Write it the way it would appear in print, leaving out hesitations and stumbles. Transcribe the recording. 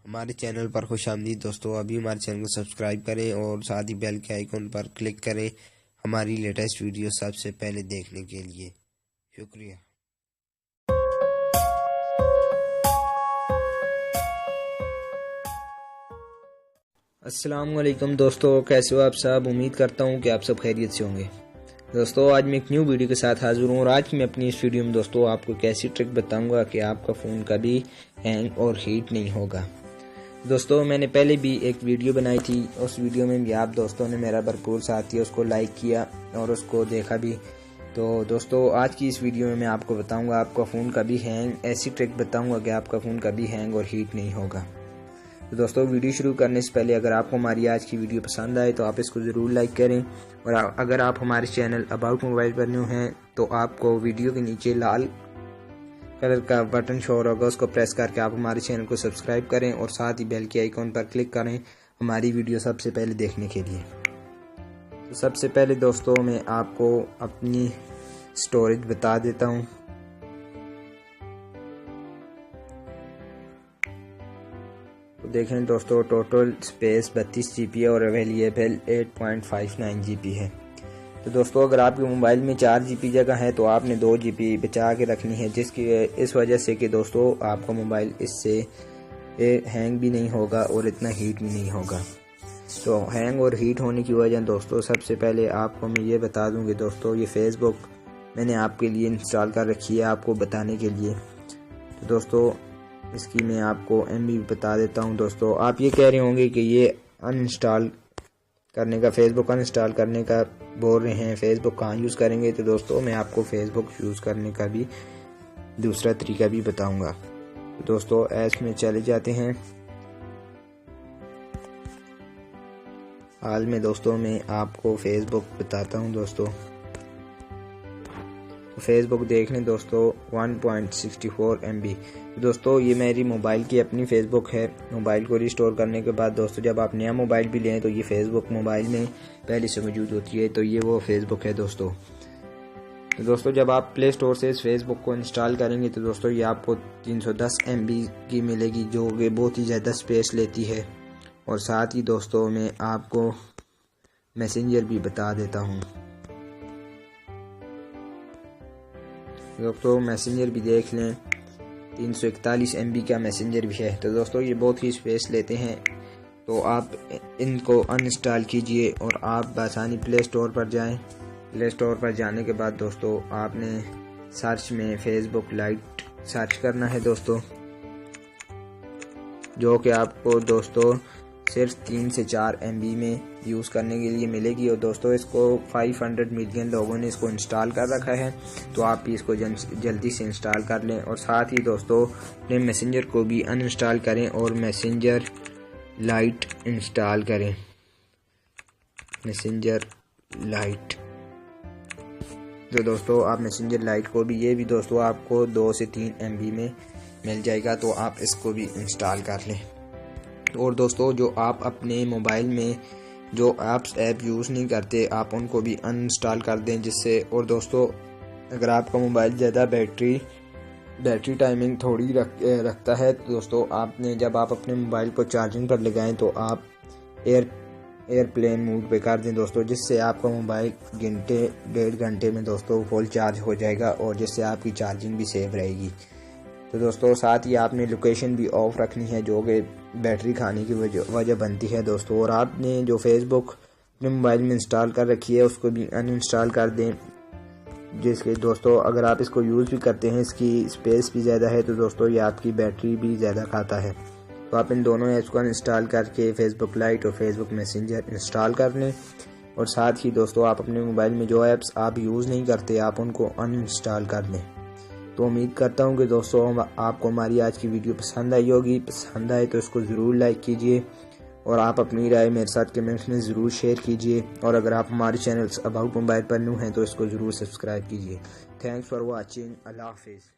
हमारे चैनल पर खुशामदीद दोस्तों। अभी हमारे चैनल को सब्सक्राइब करें और साथ ही बेल के आइकन पर क्लिक करें हमारी लेटेस्ट वीडियो सबसे पहले देखने के लिए। शुक्रिया। अस्सलाम वालेकुम दोस्तों, कैसे हो आप सब। उम्मीद करता हूँ कि आप सब खैरियत से होंगे। दोस्तों आज मैं एक न्यू वीडियो के साथ हाजिर हूँ और आज की मैं अपनी इस वीडियो में दोस्तों आपको एक ऐसी ट्रिक बताऊंगा कि आपका फ़ोन कभी हैंग और हीट नहीं होगा। दोस्तों मैंने पहले भी एक वीडियो बनाई थी, उस वीडियो में भी आप दोस्तों ने मेरा भरपूर साथ दिया, उसको लाइक किया और उसको देखा भी। तो दोस्तों आज की इस वीडियो में मैं आपको बताऊंगा आपका फ़ोन कभी हैंग, ऐसी ट्रिक बताऊंगा कि आपका फ़ोन कभी हैंग और हीट नहीं होगा। तो दोस्तों वीडियो शुरू करने से पहले अगर आपको हमारी आज की वीडियो पसंद आए तो आप इसको ज़रूर लाइक करें और अगर आप हमारे चैनल अबाउट मोबाइल पर न्यू हैं तो आपको वीडियो के नीचे लाल कलर का बटन शो होगा, उसको प्रेस करके आप हमारे चैनल को सब्सक्राइब करें और साथ ही बेल के आइकॉन पर क्लिक करें हमारी वीडियो सबसे पहले देखने के लिए। तो सबसे पहले दोस्तों मैं आपको अपनी स्टोरेज बता देता हूँ। तो देखें दोस्तों टोटल स्पेस 32 GB है और अवेलेबल 8.59 GB है। तो दोस्तों अगर आपके मोबाइल में 4 GB जगह है तो आपने 2 GB बचा के रखनी है, जिसकी इस वजह से कि दोस्तों आपका मोबाइल इससे हैंग भी नहीं होगा और इतना हीट भी नहीं होगा। तो हैंग और हीट होने की वजह दोस्तों सबसे पहले आपको मैं ये बता दूंगी दोस्तों, ये फेसबुक मैंने आपके लिए इंस्टॉल कर रखी है आपको बताने के लिए। तो दोस्तों इसकी मैं आपको MB बता देता हूं। दोस्तों आप ये कह रहे होंगे कि ये अनइंस्टॉल करने का, फेसबुक अनइंस्टॉल करने का बोल रहे हैं, फेसबुक कहाँ यूज़ करेंगे। तो दोस्तों मैं आपको फेसबुक यूज़ करने का भी दूसरा तरीका भी बताऊंगा। तो दोस्तों ऐप में चले जाते हैं। हाल में दोस्तों मैं आपको फेसबुक बताता हूं। दोस्तों फेसबुक देख लें दोस्तों 1.64 MB। दोस्तों ये मेरी मोबाइल की अपनी फेसबुक है। मोबाइल को रिस्टोर करने के बाद दोस्तों जब आप नया मोबाइल भी लें तो ये फेसबुक मोबाइल में पहले से मौजूद होती है। तो ये वो फेसबुक है दोस्तों। तो दोस्तों जब आप प्ले स्टोर से इस फेसबुक को इंस्टॉल करेंगे तो दोस्तों ये आपको 310 MB की मिलेगी, जो कि बहुत ही ज़्यादा स्पेस लेती है। और साथ ही दोस्तों मैं आपको मैसेंजर भी बता देता हूँ। दोस्तों मैसेंजर भी देख लें 341 MB का मैसेंजर भी है। तो दोस्तों ये बहुत ही स्पेस लेते हैं। तो आप इनको अनइंस्टॉल कीजिए और आप आसानी प्ले स्टोर पर जाएं। प्ले स्टोर पर जाने के बाद दोस्तों आपने सर्च में फेसबुक लाइट सर्च करना है दोस्तों, जो कि आपको दोस्तों सिर्फ 3 से 4 MB में यूज़ करने के लिए मिलेगी। और दोस्तों इसको 500 मिलियन लोगों ने इसको इंस्टॉल कर रखा है, तो आप भी इसको जल्दी से इंस्टॉल कर लें। और साथ ही दोस्तों अपने मैसेंजर को भी अनइंस्टॉल करें और मैसेंजर लाइट इंस्टॉल करें। मैसेंजर लाइट, तो दोस्तों आप मैसेंजर लाइट को भी, ये भी दोस्तों आपको 2 से 3 MB में मिल जाएगा, तो आप इसको भी इंस्टॉल कर लें। और दोस्तों जो आप अपने मोबाइल में जो ऐप यूज़ नहीं करते आप उनको भी अनइंस्टॉल कर दें, जिससे। और दोस्तों अगर आपका मोबाइल ज़्यादा बैटरी टाइमिंग थोड़ी रखता है तो दोस्तों आपने जब आप अपने मोबाइल को चार्जिंग पर लगाएं तो आप एयरप्लेन मोड पे कर दें दोस्तों, जिससे आपका मोबाइल घंटे 1.5 घंटे में दोस्तों फुल चार्ज हो जाएगा और जिससे आपकी चार्जिंग भी सेफ रहेगी। तो दोस्तों साथ ही आपने लोकेशन भी ऑफ रखनी है, जो कि बैटरी खाने की वजह बनती है दोस्तों। और आपने जो फेसबुक अपने मोबाइल में इंस्टॉल कर रखी है उसको भी अनइंस्टॉल कर दें, जिसके दोस्तों अगर आप इसको यूज़ भी करते हैं इसकी स्पेस भी ज़्यादा है, तो दोस्तों ये आपकी बैटरी भी ज़्यादा खाता है। तो आप इन दोनों ऐप्स को अनइंस्टॉल करके फेसबुक लाइट और फेसबुक मैसेंजर इंस्टॉल कर लें। और साथ ही दोस्तों आप अपने मोबाइल में जो ऐप्स आप यूज़ नहीं करते आप उनको अनइंस्टॉल कर लें। तो उम्मीद करता हूँ कि दोस्तों आपको हमारी आज की वीडियो पसंद आई होगी। पसंद आए तो इसको ज़रूर लाइक कीजिए और आप अपनी राय मेरे साथ कमेंट्स में ज़रूर शेयर कीजिए। और अगर आप हमारे चैनल अबाउट मोबाइल पर न्यू हैं तो इसको ज़रूर सब्सक्राइब कीजिए। Thanks for watching. अल्लाह हाफिज़।